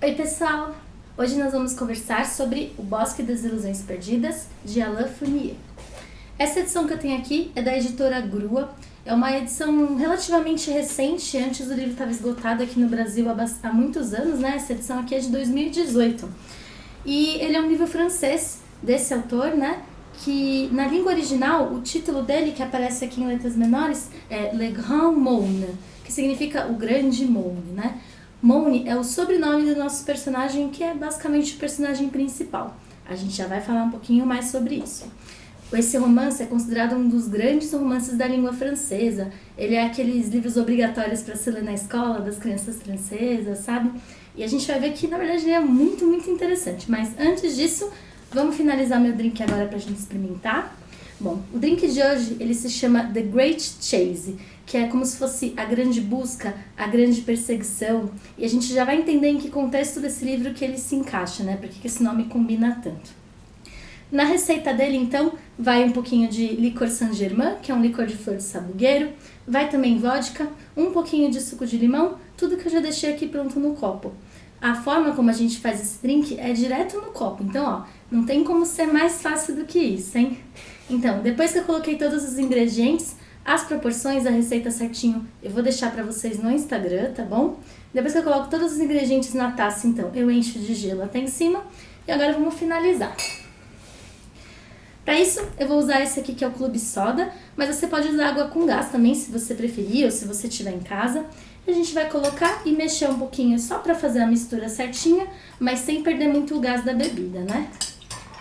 Oi pessoal! Hoje nós vamos conversar sobre O Bosque das Ilusões Perdidas, de Alain Fournier. Essa edição que eu tenho aqui é da editora Grua, é uma edição relativamente recente, antes o livro estava esgotado aqui no Brasil há muitos anos, né? Essa edição aqui é de 2018. E ele é um livro francês desse autor, né? Que na língua original, o título dele, que aparece aqui em letras menores, é Le Grand Monde, que significa o Grande Monde, né? Monde é o sobrenome do nosso personagem, que é basicamente o personagem principal. A gente já vai falar um pouquinho mais sobre isso. Esse romance é considerado um dos grandes romances da língua francesa. Ele é aqueles livros obrigatórios para se ler na escola das crianças francesas, sabe? E a gente vai ver que, na verdade, ele é muito, muito interessante. Mas antes disso, vamos finalizar meu drink agora pra gente experimentar. Bom, o drink de hoje, ele se chama The Great Chase, que é como se fosse a grande busca, a grande perseguição. E a gente já vai entender em que contexto desse livro que ele se encaixa, né? Porque esse nome combina tanto. Na receita dele, então, vai um pouquinho de licor Saint-Germain, que é um licor de flor de sabugueiro, vai também vodka, um pouquinho de suco de limão, tudo que eu já deixei aqui pronto no copo. A forma como a gente faz esse drink é direto no copo, então, ó, não tem como ser mais fácil do que isso, hein? Então, depois que eu coloquei todos os ingredientes, as proporções, a receita certinho, eu vou deixar pra vocês no Instagram, tá bom? Depois que eu coloco todos os ingredientes na taça, então, eu encho de gelo até em cima e agora vamos finalizar. Para isso, eu vou usar esse aqui que é o Clube Soda, mas você pode usar água com gás também, se você preferir, ou se você tiver em casa. A gente vai colocar e mexer um pouquinho só para fazer a mistura certinha, mas sem perder muito o gás da bebida, né?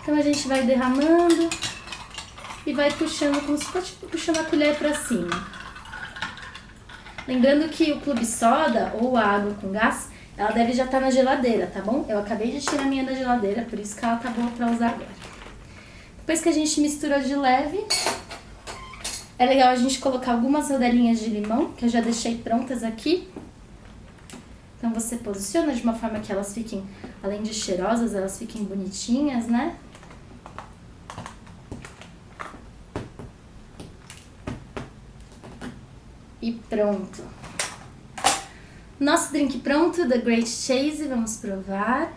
Então a gente vai derramando e vai puxando, como se fosse puxando a colher para cima. Lembrando que o Clube Soda ou a água com gás, ela deve já estar na geladeira, tá bom? Eu acabei de tirar a minha da geladeira, por isso que ela tá boa para usar agora. Depois que a gente mistura de leve, é legal a gente colocar algumas rodelinhas de limão, que eu já deixei prontas aqui. Então você posiciona de uma forma que elas fiquem, além de cheirosas, elas fiquem bonitinhas, né? E pronto. Nosso drink pronto, The Great Chase, vamos provar.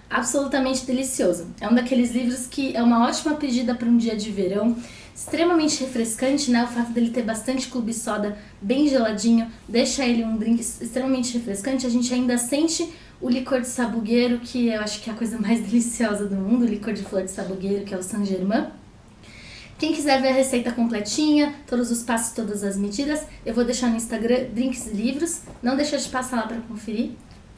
Absolutamente delicioso. É um daqueles livros que é uma ótima pedida para um dia de verão, extremamente refrescante, né? O fato dele ter bastante clube soda bem geladinho, deixa ele um drink extremamente refrescante. A gente ainda sente o licor de sabugueiro, que eu acho que é a coisa mais deliciosa do mundo, o licor de flor de sabugueiro, que é o Saint-Germain. Quem quiser ver a receita completinha, todos os passos, todas as medidas, eu vou deixar no Instagram Drinks e Livros, não deixa de passar lá para conferir.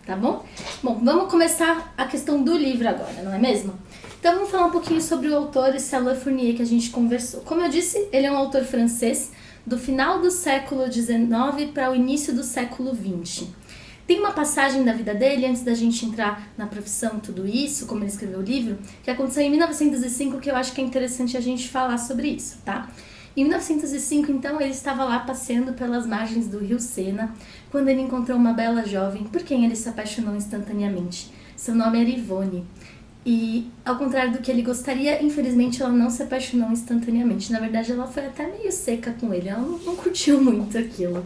Tá bom? Bom, vamos começar a questão do livro agora, não é mesmo? Então vamos falar um pouquinho sobre o autor, esse Alain Fournier que a gente conversou. Como eu disse, ele é um autor francês do final do século XIX para o início do século XX. Tem uma passagem da vida dele, antes da gente entrar na profissão, tudo isso, como ele escreveu o livro, que aconteceu em 1905, que eu acho que é interessante a gente falar sobre isso, tá? Em 1905, então, ele estava lá passeando pelas margens do rio Sena, quando ele encontrou uma bela jovem por quem ele se apaixonou instantaneamente. Seu nome era Yvonne. E, ao contrário do que ele gostaria, infelizmente ela não se apaixonou instantaneamente. Na verdade, ela foi até meio seca com ele, ela não curtiu muito aquilo.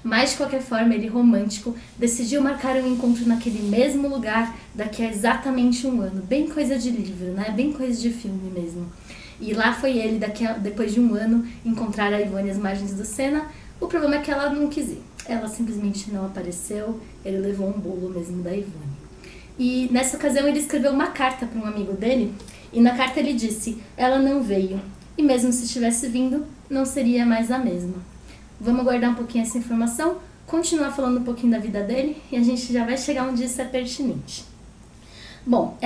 Mas, de qualquer forma, ele, romântico, decidiu marcar um encontro naquele mesmo lugar daqui a exatamente um ano. Bem coisa de livro, né? Bem coisa de filme mesmo. E lá foi ele, depois de um ano, encontrar a Yvonne às margens do Sena. O problema é que ela não quis ir. Ela simplesmente não apareceu, ele levou um bolo mesmo da Yvonne. E nessa ocasião ele escreveu uma carta para um amigo dele, e na carta ele disse, ela não veio, e mesmo se tivesse vindo, não seria mais a mesma. Vamos guardar um pouquinho essa informação, continuar falando um pouquinho da vida dele, e a gente já vai chegar onde isso é pertinente. Bom,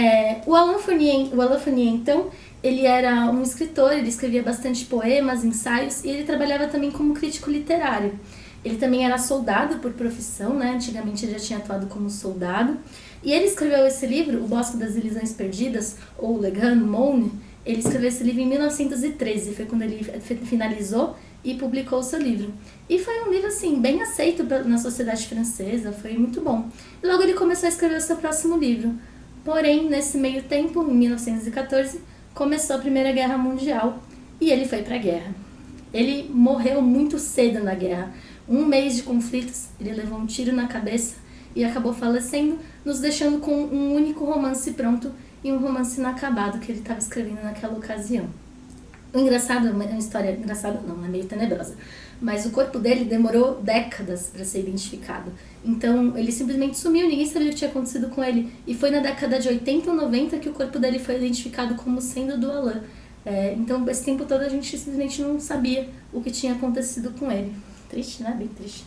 o Alain Fournier, então, ele era um escritor, ele escrevia bastante poemas, ensaios, e ele trabalhava também como crítico literário. Ele também era soldado por profissão, né? Antigamente ele já tinha atuado como soldado. E ele escreveu esse livro, O Bosque das Ilusões Perdidas, ou Le Grand Monde. Ele escreveu esse livro em 1913, foi quando ele finalizou e publicou o seu livro. E foi um livro, assim, bem aceito na sociedade francesa, foi muito bom. E logo ele começou a escrever o seu próximo livro. Porém, nesse meio tempo, em 1914, começou a Primeira Guerra Mundial e ele foi para a guerra. Ele morreu muito cedo na guerra. Um mês de conflitos, ele levou um tiro na cabeça e acabou falecendo, nos deixando com um único romance pronto e um romance inacabado que ele estava escrevendo naquela ocasião. O engraçado, é uma história engraçada não, é meio tenebrosa, mas o corpo dele demorou décadas para ser identificado. Então ele simplesmente sumiu, ninguém sabia o que tinha acontecido com ele. E foi na década de 80 ou 90 que o corpo dele foi identificado como sendo do Alain. Então esse tempo todo a gente simplesmente não sabia o que tinha acontecido com ele. Triste, né? Bem triste.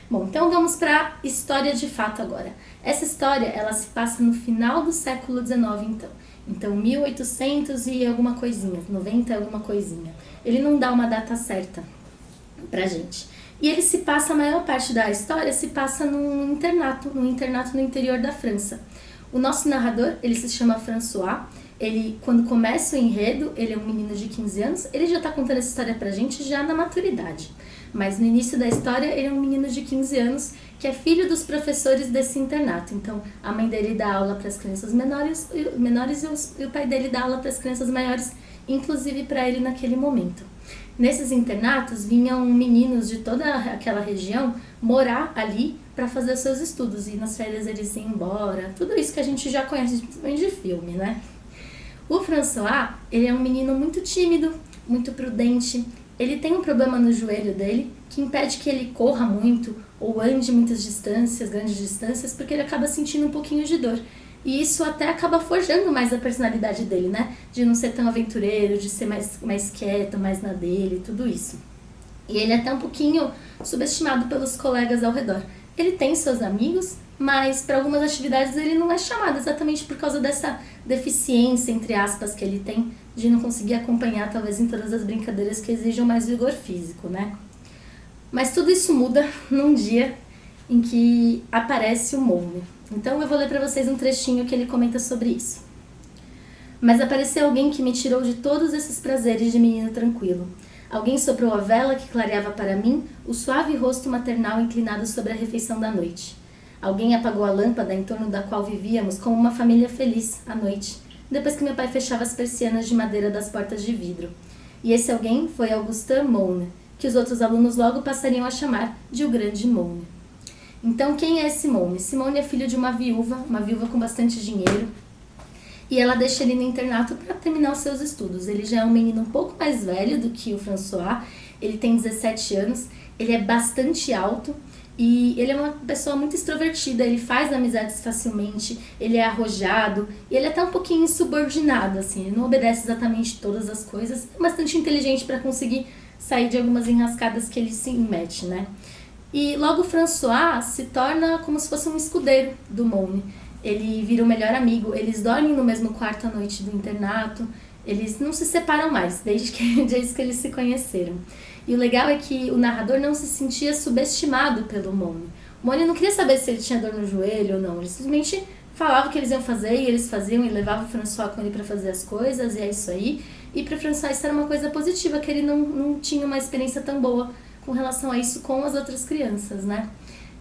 Bom, então vamos para a história de fato agora. Essa história, ela se passa no final do século XIX, então 1800 e alguma coisinha, 90 e alguma coisinha. Ele não dá uma data certa pra gente. E ele se passa, a maior parte da história se passa num internato no interior da França. O nosso narrador, ele se chama François. Ele, quando começa o enredo, ele é um menino de 15 anos, ele já está contando essa história pra gente já na maturidade. Mas no início da história, ele é um menino de 15 anos que é filho dos professores desse internato. Então, a mãe dele dá aula para as crianças menores e o pai dele dá aula para as crianças maiores, inclusive para ele naquele momento. Nesses internatos, vinham meninos de toda aquela região morar ali para fazer seus estudos. E nas férias eles iam embora. Tudo isso que a gente já conhece, principalmente de filme, né? O François, ele é um menino muito tímido, muito prudente. Ele tem um problema no joelho dele que impede que ele corra muito ou ande muitas distâncias, grandes distâncias, porque ele acaba sentindo um pouquinho de dor. E isso até acaba forjando mais a personalidade dele, né? De não ser tão aventureiro, de ser mais quieto, mais na dele, tudo isso. E ele é até um pouquinho subestimado pelos colegas ao redor. Ele tem seus amigos, mas para algumas atividades ele não é chamado exatamente por causa dessa deficiência, entre aspas, que ele tem de não conseguir acompanhar talvez em todas as brincadeiras que exijam mais vigor físico, né? Mas tudo isso muda num dia em que aparece o Moune. Então eu vou ler para vocês um trechinho que ele comenta sobre isso. Mas apareceu alguém que me tirou de todos esses prazeres de menino tranquilo. Alguém soprou a vela que clareava para mim o suave rosto maternal inclinado sobre a refeição da noite. Alguém apagou a lâmpada em torno da qual vivíamos como uma família feliz à noite, depois que meu pai fechava as persianas de madeira das portas de vidro. E esse alguém foi Augustin Moune, que os outros alunos logo passariam a chamar de o Grande Moune. Então, quem é esse Moune? Esse Moune é filho de uma viúva com bastante dinheiro, e ela deixa ele no internato para terminar os seus estudos. Ele já é um menino um pouco mais velho do que o François, ele tem 17 anos, ele é bastante alto, e ele é uma pessoa muito extrovertida, ele faz amizades facilmente, ele é arrojado, e ele é até um pouquinho insubordinado, assim, ele não obedece exatamente todas as coisas, é bastante inteligente para conseguir sair de algumas enrascadas que ele se mete, né? E logo François se torna como se fosse um escudeiro do Moune. Ele vira o melhor amigo, eles dormem no mesmo quarto à noite do internato, eles não se separam mais, desde que eles se conheceram. E o legal é que o narrador não se sentia subestimado pelo Moune. O Moune não queria saber se ele tinha dor no joelho ou não, ele simplesmente falava o que eles iam fazer e eles faziam e levava o François com ele para fazer as coisas, e é isso aí. E para François isso era uma coisa positiva, que ele não tinha uma experiência tão boa com relação a isso com as outras crianças, né?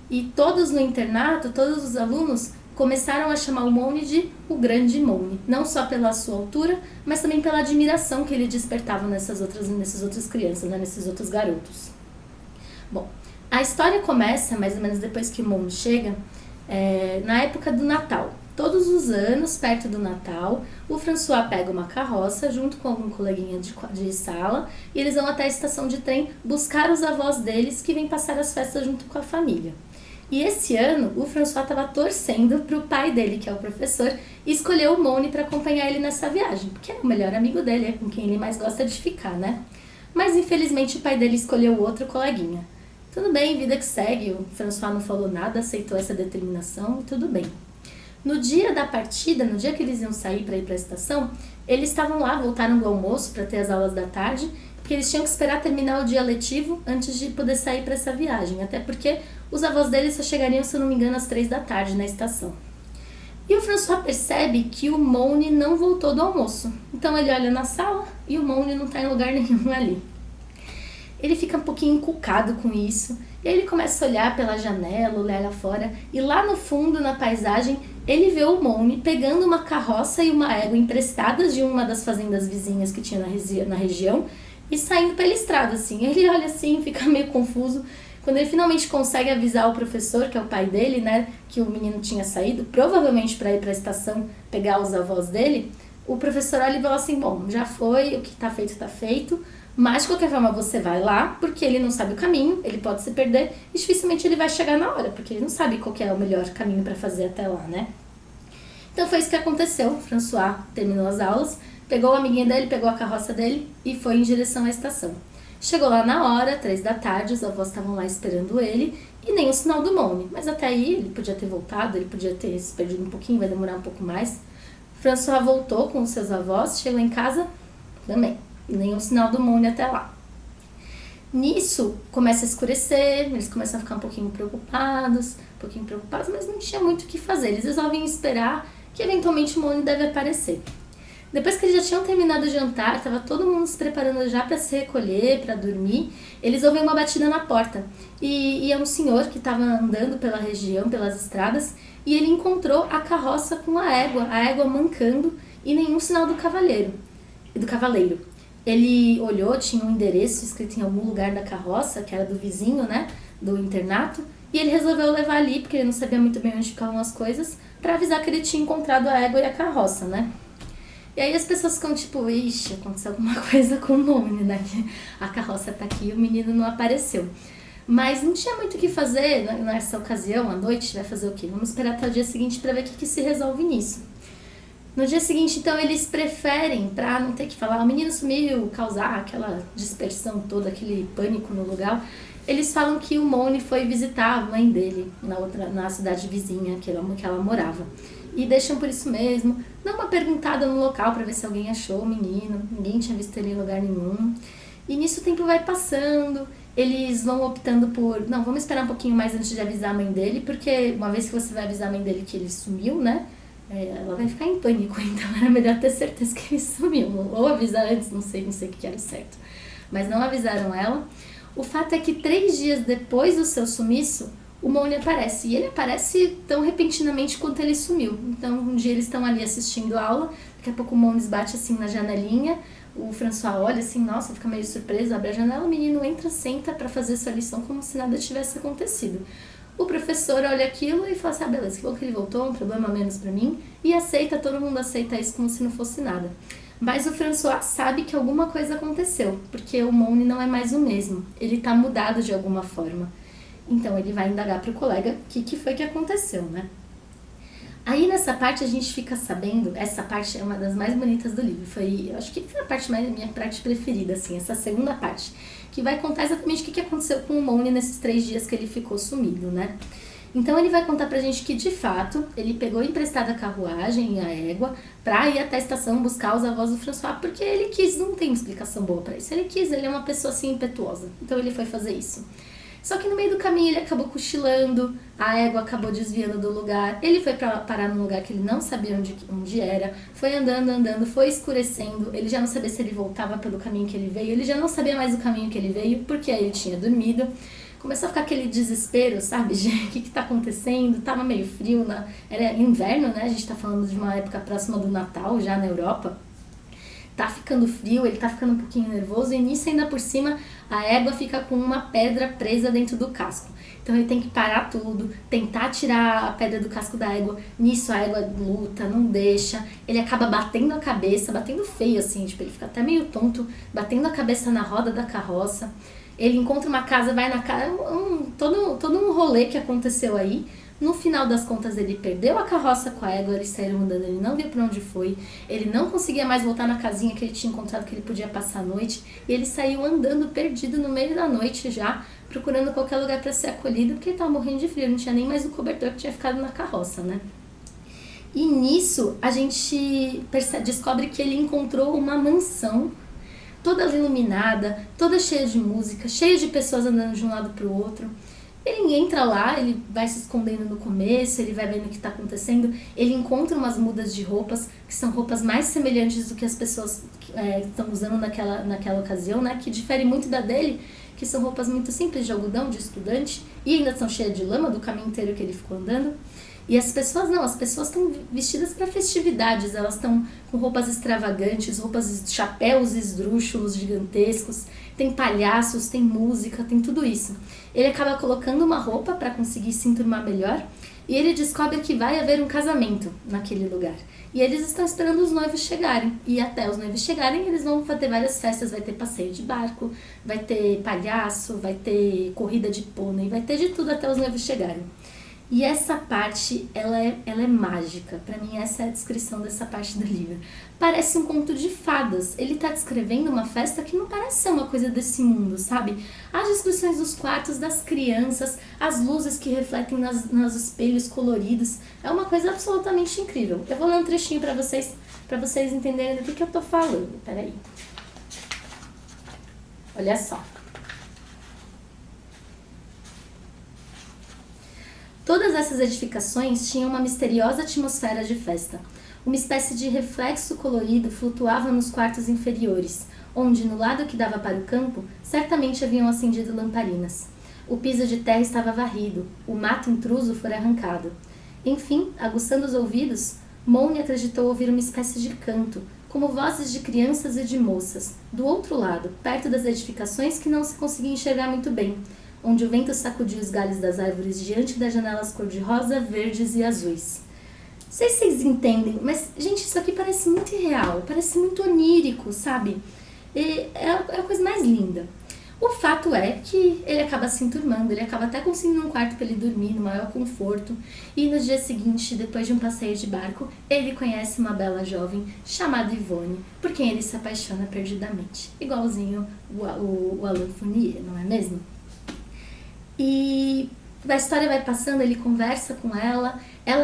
E todos no internato, todos os alunos começaram a chamar o Moune de o Grande Moune, não só pela sua altura, mas também pela admiração que ele despertava nessas outras crianças, né? Nesses outros garotos. Bom, a história começa, mais ou menos depois que o Moune chega, na época do Natal. Todos os anos, perto do Natal, o François pega uma carroça junto com algum coleguinha de sala e eles vão até a estação de trem buscar os avós deles que vêm passar as festas junto com a família. E esse ano, o François estava torcendo para o pai dele, que é o professor, e escolheu o Moune para acompanhar ele nessa viagem, porque é o melhor amigo dele, é com quem ele mais gosta de ficar, né? Mas infelizmente o pai dele escolheu outro coleguinha. Tudo bem, vida que segue, o François não falou nada, aceitou essa determinação e tudo bem. No dia da partida, no dia que eles iam sair para ir para a estação, eles estavam lá, voltaram do almoço para ter as aulas da tarde, porque eles tinham que esperar terminar o dia letivo antes de poder sair para essa viagem, até porque os avós deles só chegariam, se eu não me engano, às 3 da tarde na estação. E o François percebe que o Moune não voltou do almoço, então ele olha na sala e o Moune não está em lugar nenhum ali. Ele fica um pouquinho encucado com isso, e aí ele começa a olhar pela janela, olhar lá fora, e lá no fundo, na paisagem, ele vê o Moune pegando uma carroça e uma égua emprestadas de uma das fazendas vizinhas que tinha na região, e saindo pela estrada, assim. Ele olha assim, fica meio confuso, Quando ele finalmente consegue avisar o professor, que é o pai dele, né, que o menino tinha saído, provavelmente para ir para a estação pegar os avós dele, o professor olha e fala assim, bom, já foi, o que tá feito, mas de qualquer forma você vai lá, porque ele não sabe o caminho, ele pode se perder e dificilmente ele vai chegar na hora, porque ele não sabe qual que é o melhor caminho para fazer até lá, né? Então foi isso que aconteceu. O François terminou as aulas, pegou o amiguinho dele, pegou a carroça dele e foi em direção à estação. Chegou lá na hora, 3 da tarde, os avós estavam lá esperando ele e nem o sinal do Mone. Mas até aí ele podia ter voltado, ele podia ter se perdido um pouquinho, vai demorar um pouco mais. François voltou com os seus avós, chegou em casa também, nem o sinal do Mone até lá. Nisso, começa a escurecer, eles começam a ficar um pouquinho preocupados, mas não tinha muito o que fazer. Eles resolvem esperar que eventualmente o Mone deve aparecer. Depois que eles já tinham terminado o jantar, estava todo mundo se preparando já para se recolher, para dormir, eles ouvem uma batida na porta. E é um senhor que estava andando pela região, pelas estradas, e ele encontrou a carroça com a égua mancando e nenhum sinal do cavaleiro. Ele olhou, tinha um endereço escrito em algum lugar da carroça, que era do vizinho, né, do internato, e ele resolveu levar ali, porque ele não sabia muito bem onde ficavam as coisas, para avisar que ele tinha encontrado a égua e a carroça, né. E aí as pessoas ficam tipo, ixi, aconteceu alguma coisa com o Mone, né, que a carroça tá aqui e o menino não apareceu. Mas não tinha muito o que fazer nessa ocasião, à noite, vai fazer o quê? Vamos esperar até o dia seguinte para ver o que se resolve nisso. No dia seguinte, então, eles preferem, pra não ter que falar, o menino sumiu, causar aquela dispersão toda, aquele pânico no lugar, eles falam que o Mone foi visitar a mãe dele na cidade vizinha que ela morava. E deixam por isso mesmo, dão uma perguntada no local pra ver se alguém achou o menino, ninguém tinha visto ele em lugar nenhum. E nisso o tempo vai passando, eles vão optando por, não, vamos esperar um pouquinho mais antes de avisar a mãe dele, porque uma vez que você vai avisar a mãe dele que ele sumiu, né, ela vai ficar em pânico, então era melhor ter certeza que ele sumiu, ou avisar antes, não sei o que era certo. Mas não avisaram ela. O fato é que 3 dias depois do seu sumiço, o Mone aparece, e ele aparece tão repentinamente quanto ele sumiu. Então um dia eles estão ali assistindo a aula, daqui a pouco o Mone bate assim na janelinha, o François olha assim, nossa, fica meio surpreso, abre a janela, o menino entra, senta pra fazer sua lição como se nada tivesse acontecido. O professor olha aquilo e fala assim, beleza, que bom que ele voltou, um problema menos pra mim, e aceita, todo mundo aceita isso como se não fosse nada. Mas o François sabe que alguma coisa aconteceu, porque o Mone não é mais o mesmo, ele tá mudado de alguma forma. Então ele vai indagar pro colega o que foi que aconteceu, né? Aí nessa parte a gente fica sabendo, essa parte é uma das mais bonitas do livro, eu acho que foi minha parte preferida, assim, essa segunda parte, que vai contar exatamente o que aconteceu com o Mone nesses 3 dias que ele ficou sumido, né? Então ele vai contar pra gente que, de fato, ele pegou emprestada a carruagem e a égua pra ir até a estação buscar os avós do François, porque ele quis, não tem explicação boa pra isso, ele é uma pessoa assim impetuosa, então ele foi fazer isso. Só que no meio do caminho ele acabou cochilando, a égua acabou desviando do lugar, ele foi parar num lugar que ele não sabia onde era, foi andando, foi escurecendo, ele já não sabia se ele voltava pelo caminho que ele veio, ele já não sabia mais o caminho que ele veio, porque aí ele tinha dormido. Começou a ficar aquele desespero, sabe, de o que tá acontecendo, tava meio frio, era inverno, né, a gente tá falando de uma época próxima do Natal, já na Europa. Tá ficando frio, ele tá ficando um pouquinho nervoso e nisso ainda por cima a égua fica com uma pedra presa dentro do casco. Então ele tem que parar tudo, tentar tirar a pedra do casco da égua. Nisso a égua luta, não deixa, ele acaba batendo a cabeça, batendo feio assim, tipo, ele fica até meio tonto, batendo a cabeça na roda da carroça. Ele encontra uma casa, vai na casa, todo um rolê que aconteceu aí. No final das contas, ele perdeu a carroça com a égua, eles saíram andando, ele não viu pra onde foi, ele não conseguia mais voltar na casinha que ele tinha encontrado, que ele podia passar a noite, e ele saiu andando perdido no meio da noite já, procurando qualquer lugar pra ser acolhido, porque ele tava morrendo de frio, não tinha nem mais o cobertor que tinha ficado na carroça, né? E nisso, a gente descobre que ele encontrou uma mansão, toda iluminada, toda cheia de música, cheia de pessoas andando de um lado pro outro. Ele entra lá, ele vai se escondendo no começo, ele vai vendo o que está acontecendo, ele encontra umas mudas de roupas, que são roupas mais semelhantes do que as pessoas estão usando naquela ocasião, né, que difere muito da dele, que são roupas muito simples, de algodão, de estudante, e ainda são cheias de lama do caminho inteiro que ele ficou andando. E as pessoas não, as pessoas estão vestidas para festividades, elas estão com roupas extravagantes, chapéus esdrúxulos gigantescos. tem palhaços, tem música, tem tudo isso. Ele acaba colocando uma roupa para conseguir se enturmar melhor e ele descobre que vai haver um casamento naquele lugar. E eles estão esperando os noivos chegarem. E até os noivos chegarem, eles vão ter várias festas. Vai ter passeio de barco, vai ter palhaço, vai ter corrida de pônei, vai ter de tudo até os noivos chegarem. E essa parte, ela é mágica. Pra mim, essa é a descrição dessa parte do livro. Parece um conto de fadas. Ele tá descrevendo uma festa que não parece ser uma coisa desse mundo, sabe? As descrições dos quartos, das crianças, as luzes que refletem nos espelhos coloridos. É uma coisa absolutamente incrível. Eu vou ler um trechinho pra vocês entenderem do que eu tô falando. Peraí. Olha só. Todas essas edificações tinham uma misteriosa atmosfera de festa. Uma espécie de reflexo colorido flutuava nos quartos inferiores, onde, no lado que dava para o campo, certamente haviam acendido lamparinas. O piso de terra estava varrido, o mato intruso fora arrancado. Enfim, aguçando os ouvidos, Moune acreditou ouvir uma espécie de canto, como vozes de crianças e de moças, do outro lado, perto das edificações que não se conseguia enxergar muito bem, onde o vento sacudia os galhos das árvores diante das janelas cor-de-rosa, verdes e azuis. Não sei se vocês entendem, mas, gente, isso aqui parece muito irreal, parece muito onírico, sabe? E é a coisa mais linda. O fato é que ele acaba se enturmando, ele acaba até conseguindo um quarto para ele dormir no maior conforto, e no dia seguinte, depois de um passeio de barco, ele conhece uma bela jovem chamada Yvonne, por quem ele se apaixona perdidamente, igualzinho o Alain Fournier, não é mesmo? E a história vai passando, ele conversa com ela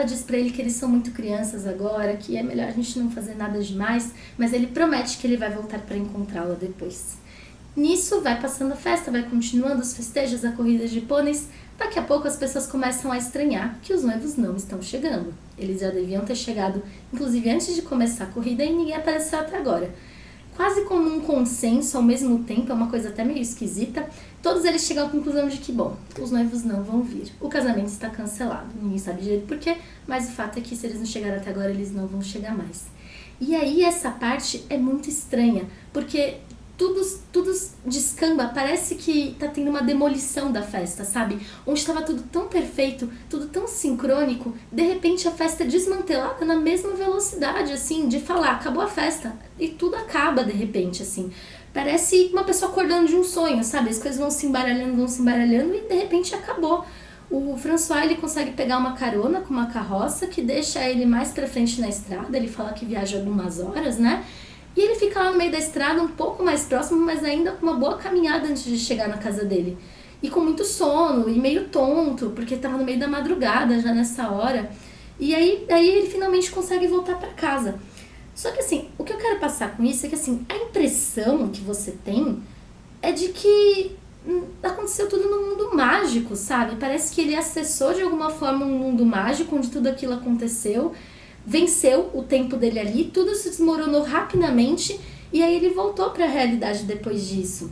diz pra ele que eles são muito crianças agora, que é melhor a gente não fazer nada demais, mas ele promete que ele vai voltar para encontrá-la depois. Nisso vai passando a festa, vai continuando os festejos, a corrida de pôneis, daqui a pouco as pessoas começam a estranhar que os noivos não estão chegando. Eles já deviam ter chegado, inclusive antes de começar a corrida, e ninguém apareceu até agora. Quase como um consenso ao mesmo tempo, é uma coisa até meio esquisita, todos eles chegam à conclusão de que, bom, os noivos não vão vir. O casamento está cancelado. Ninguém sabe direito por quê, mas o fato é que se eles não chegaram até agora, eles não vão chegar mais. E aí essa parte é muito estranha, porque tudo descamba, parece que tá tendo uma demolição da festa, sabe? Onde estava tudo tão perfeito, tudo tão sincrônico, de repente a festa é desmantelada na mesma velocidade, assim, de falar, acabou a festa, e tudo acaba de repente, assim. Parece uma pessoa acordando de um sonho, sabe? As coisas vão se embaralhando e de repente acabou. O François, ele consegue pegar uma carona com uma carroça que deixa ele mais pra frente na estrada, ele fala que viaja algumas horas, né? E ele fica lá no meio da estrada, um pouco mais próximo, mas ainda com uma boa caminhada antes de chegar na casa dele. E com muito sono, e meio tonto, porque estava no meio da madrugada já nessa hora. E aí ele finalmente consegue voltar para casa. Só que assim, o que eu quero passar com isso é que assim, a impressão que você tem é de que aconteceu tudo no mundo mágico, sabe? Parece que ele acessou de alguma forma um mundo mágico onde tudo aquilo aconteceu, venceu o tempo dele ali, tudo se desmoronou rapidamente e aí ele voltou para a realidade depois disso.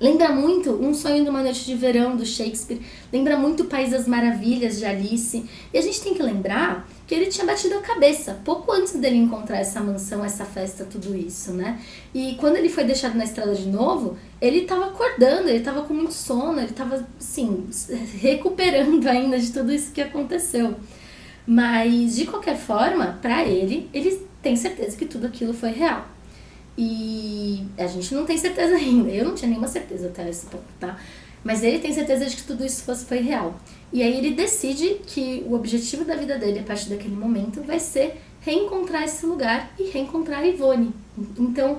Lembra muito Um Sonho de uma Noite de Verão, do Shakespeare, lembra muito O País das Maravilhas, de Alice, e a gente tem que lembrar que ele tinha batido a cabeça pouco antes dele encontrar essa mansão, essa festa, tudo isso, né? E quando ele foi deixado na estrada de novo, ele estava acordando, ele estava com muito sono, ele estava, assim, recuperando ainda de tudo isso que aconteceu. Mas, de qualquer forma, pra ele tem certeza que tudo aquilo foi real. E a gente não tem certeza ainda. Eu não tinha nenhuma certeza até esse ponto, tá? Mas ele tem certeza de que tudo isso foi real. E aí ele decide que o objetivo da vida dele, a partir daquele momento, vai ser reencontrar esse lugar e reencontrar a Yvonne. Então,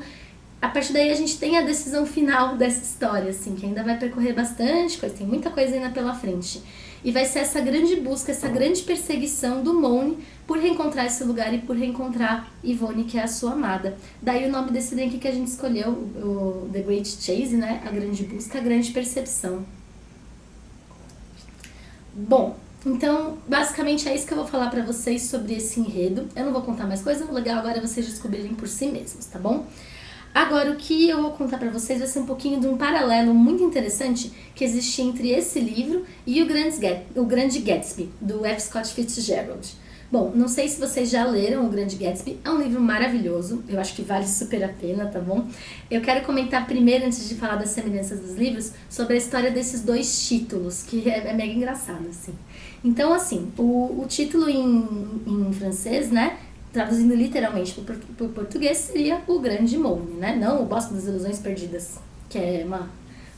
a partir daí a gente tem a decisão final dessa história, assim, que ainda vai percorrer bastante coisa, tem muita coisa ainda pela frente. E vai ser essa grande busca, essa grande perseguição do Moune por reencontrar esse lugar e por reencontrar Yvonne, que é a sua amada. Daí o nome desse drink que a gente escolheu, o The Great Chase, né? A grande busca, a grande percepção. Bom, então basicamente é isso que eu vou falar pra vocês sobre esse enredo. Eu não vou contar mais coisa, o legal agora é vocês descobrirem por si mesmos, tá bom? Agora, o que eu vou contar pra vocês vai ser um pouquinho de um paralelo muito interessante que existe entre esse livro e o Grande Gatsby, do F. Scott Fitzgerald. Bom, não sei se vocês já leram O Grande Gatsby, é um livro maravilhoso, eu acho que vale super a pena, tá bom? Eu quero comentar primeiro, antes de falar das semelhanças dos livros, sobre a história desses dois títulos, que é mega engraçado, assim. Então, assim, o título em francês, né, traduzindo literalmente por português, seria O Grande Moune, né? Não O Bosque das Ilusões Perdidas, que é uma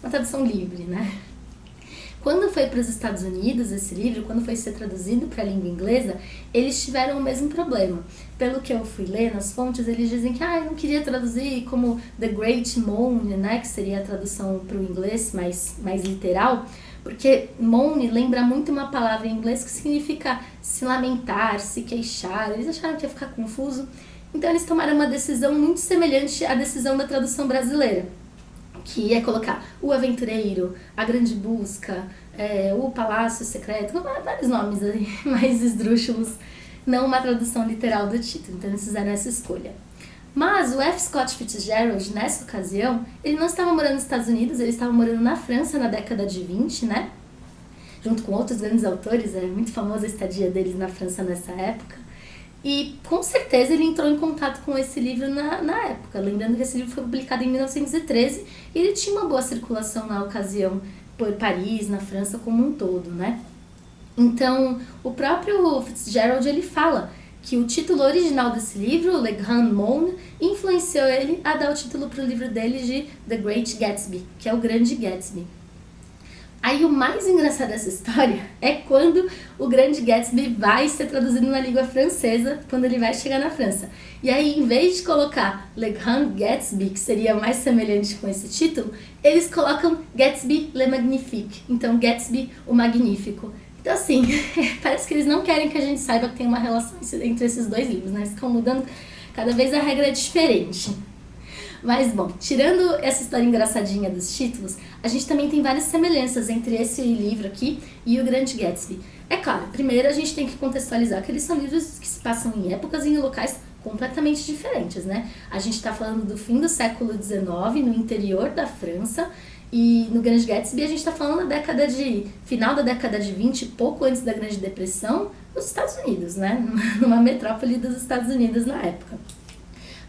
tradução livre, né? Quando foi para os Estados Unidos esse livro, quando foi ser traduzido para a língua inglesa, eles tiveram o mesmo problema. Pelo que eu fui ler nas fontes, eles dizem que eu não queria traduzir como The Great Mourne, né, que seria a tradução para o inglês mais literal, porque mourne lembra muito uma palavra em inglês que significa se lamentar, se queixar. Eles acharam que ia ficar confuso, então eles tomaram uma decisão muito semelhante à decisão da tradução brasileira, que é colocar o aventureiro, a grande busca, o palácio secreto, vários nomes aí, mais esdrúxulos, não uma tradução literal do título, então eles fizeram essa escolha. Mas o F. Scott Fitzgerald, nessa ocasião, ele não estava morando nos Estados Unidos, ele estava morando na França na década de 20, né? Junto com outros grandes autores, é muito famosa a estadia deles na França nessa época. E com certeza ele entrou em contato com esse livro na época. Lembrando que esse livro foi publicado em 1913 e ele tinha uma boa circulação na ocasião por Paris, na França como um todo, né? Então, o próprio Fitzgerald, ele fala que o título original desse livro, Le Grand Mourne, influenciou ele a dar o título para o livro dele de The Great Gatsby, que é o Grande Gatsby. Aí o mais engraçado dessa história é quando o Grande Gatsby vai ser traduzido na língua francesa, quando ele vai chegar na França. E aí, em vez de colocar Le Grand Gatsby, que seria mais semelhante com esse título, eles colocam Gatsby Le Magnifique, então Gatsby o Magnífico. Então assim, parece que eles não querem que a gente saiba que tem uma relação entre esses dois livros, né? Eles ficam mudando, cada vez a regra é diferente. Mas, bom, tirando essa história engraçadinha dos títulos, a gente também tem várias semelhanças entre esse livro aqui e o Grande Gatsby. É claro, primeiro a gente tem que contextualizar que eles são livros que se passam em épocas e em locais completamente diferentes, né? A gente está falando do fim do século XIX, no interior da França, e no Grande Gatsby a gente está falando final da década de 20, pouco antes da Grande Depressão, nos Estados Unidos, né? Numa metrópole dos Estados Unidos na época.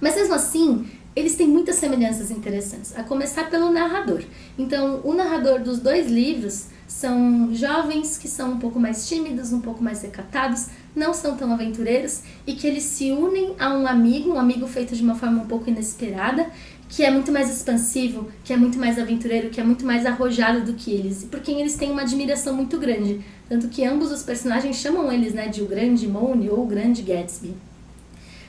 Mas mesmo assim, eles têm muitas semelhanças interessantes, a começar pelo narrador. Então, o narrador dos dois livros são jovens que são um pouco mais tímidos, um pouco mais recatados, não são tão aventureiros e que eles se unem a um amigo feito de uma forma um pouco inesperada, que é muito mais expansivo, que é muito mais aventureiro, que é muito mais arrojado do que eles, e por quem eles têm uma admiração muito grande. Tanto que ambos os personagens chamam eles, né, de o Grande Mourne ou o Grande Gatsby.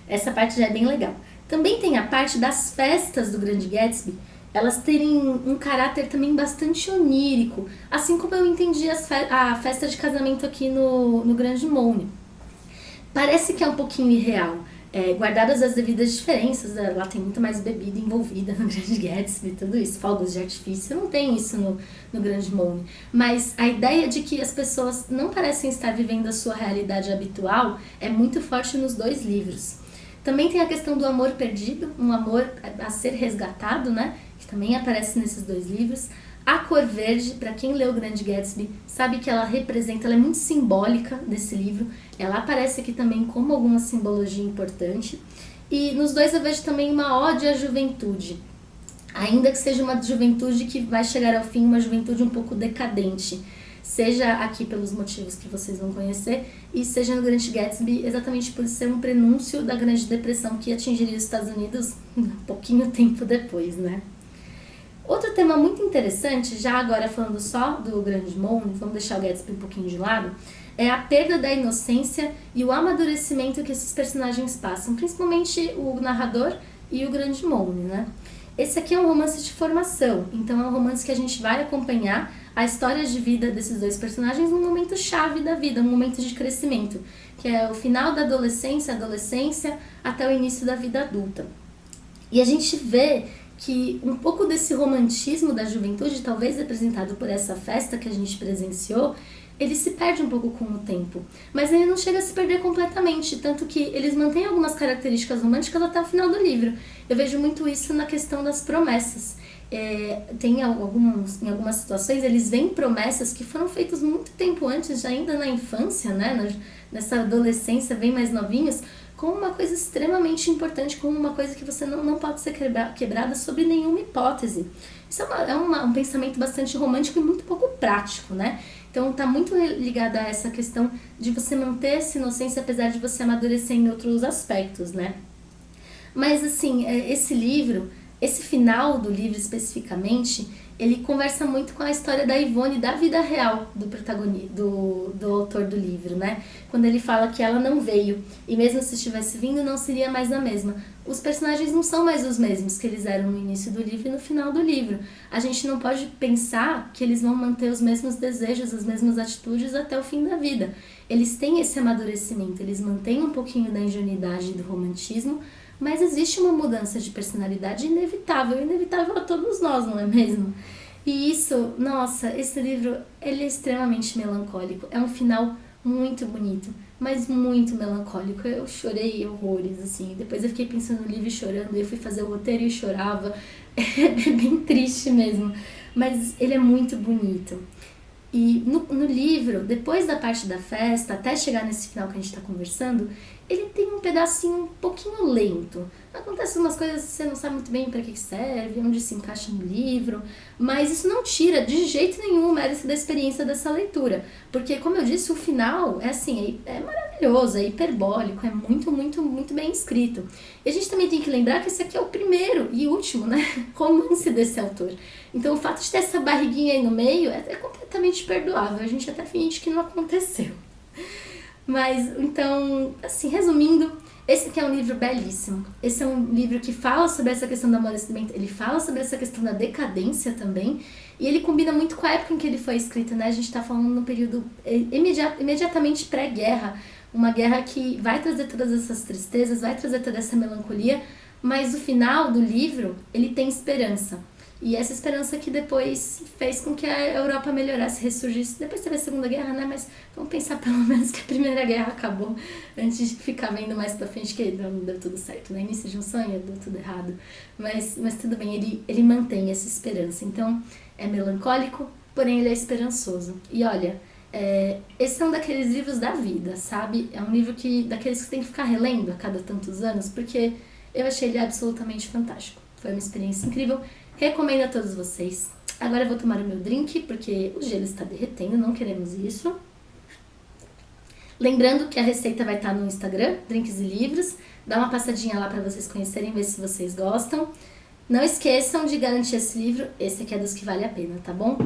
Essa parte já é bem legal. Também tem a parte das festas do Grande Gatsby, elas terem um caráter também bastante onírico, assim como eu entendi a festa de casamento aqui no Grande Mourne. Parece que é um pouquinho irreal, guardadas as devidas diferenças, lá tem muito mais bebida envolvida no Grande Gatsby, tudo isso, fogos de artifício, não tem isso no Grande Mourne. Mas a ideia de que as pessoas não parecem estar vivendo a sua realidade habitual é muito forte nos dois livros. Também tem a questão do amor perdido, um amor a ser resgatado, né? Que também aparece nesses dois livros. A cor verde, para quem leu o Grande Gatsby, sabe que ela é muito simbólica desse livro. Ela aparece aqui também como alguma simbologia importante. E nos dois eu vejo também uma ode à juventude. Ainda que seja uma juventude que vai chegar ao fim, uma juventude um pouco decadente. Seja aqui pelos motivos que vocês vão conhecer, e seja no Grande Gatsby exatamente por ser um prenúncio da Grande Depressão que atingiria os Estados Unidos um pouquinho tempo depois, né? Outro tema muito interessante, já agora falando só do Grande Mourne, vamos deixar o Gatsby um pouquinho de lado, é a perda da inocência e o amadurecimento que esses personagens passam, principalmente o narrador e o Grande Mourne, né? Esse aqui é um romance de formação, então é um romance que a gente vai acompanhar a história de vida desses dois personagens num momento chave da vida, um momento de crescimento, que é o final da adolescência até o início da vida adulta. E a gente vê que um pouco desse romantismo da juventude, talvez representado por essa festa que a gente presenciou, ele se perde um pouco com o tempo, mas ele não chega a se perder completamente, tanto que eles mantêm algumas características românticas até o final do livro. Eu vejo muito isso na questão das promessas. Tem em algumas situações, eles veem promessas que foram feitas muito tempo antes, ainda na infância, né? Nessa adolescência, bem mais novinhos, como uma coisa extremamente importante, como uma coisa que você não pode ser quebrada sob nenhuma hipótese. Isso um pensamento bastante romântico e muito pouco prático, né? Então tá muito ligado a essa questão de você manter essa inocência, apesar de você amadurecer em outros aspectos, né? Mas assim, esse final do livro especificamente, ele conversa muito com a história da Ivone, da vida real do protagonista, do autor do livro, né? Quando ele fala que ela não veio, e mesmo se estivesse vindo, não seria mais a mesma. Os personagens não são mais os mesmos que eles eram no início do livro e no final do livro. A gente não pode pensar que eles vão manter os mesmos desejos, as mesmas atitudes até o fim da vida. Eles têm esse amadurecimento, eles mantêm um pouquinho da ingenuidade e do romantismo, mas existe uma mudança de personalidade inevitável a todos nós, não é mesmo? E isso, nossa, esse livro, ele é extremamente melancólico. É um final muito bonito, mas muito melancólico. Eu chorei horrores, assim. Depois eu fiquei pensando no livro e chorando. Eu fui fazer o roteiro e chorava. É bem triste mesmo, mas ele é muito bonito. E no livro, depois da parte da festa, até chegar nesse final que a gente tá conversando, ele tem um pedacinho um pouquinho lento. Acontecem umas coisas que você não sabe muito bem para que serve, onde se encaixa no livro, mas isso não tira de jeito nenhum o mérito da experiência dessa leitura. Porque, como eu disse, o final é assim, é maravilhoso, é hiperbólico, é muito, muito, muito bem escrito. E a gente também tem que lembrar que esse aqui é o primeiro e último, né, romance desse autor. Então o fato de ter essa barriguinha aí no meio é completamente perdoável, a gente até finge que não aconteceu. Mas, então, assim, resumindo, esse aqui é um livro belíssimo. Esse é um livro que fala sobre essa questão do amadurecimento, ele fala sobre essa questão da decadência também, e ele combina muito com a época em que ele foi escrito, né? A gente tá falando num período imediatamente pré-guerra, uma guerra que vai trazer todas essas tristezas, vai trazer toda essa melancolia, mas o final do livro, ele tem esperança. E essa esperança que depois fez com que a Europa melhorasse, ressurgisse. Depois teve a Segunda Guerra, né? Mas vamos pensar pelo menos que a Primeira Guerra acabou antes de ficar vendo mais pra frente que não deu tudo certo, né? Início de um sonho, deu tudo errado. Mas tudo bem, ele mantém essa esperança. Então, é melancólico, porém ele é esperançoso. E olha, esse é um daqueles livros da vida, sabe? É um livro daqueles que tem que ficar relendo a cada tantos anos, porque eu achei ele absolutamente fantástico. Foi uma experiência incrível. Recomendo a todos vocês. Agora eu vou tomar o meu drink, porque o gelo está derretendo, não queremos isso. Lembrando que a receita vai estar no Instagram, Drinks e Livros. Dá uma passadinha lá para vocês conhecerem, ver se vocês gostam. Não esqueçam de garantir esse livro, esse aqui é dos que vale a pena, tá bom?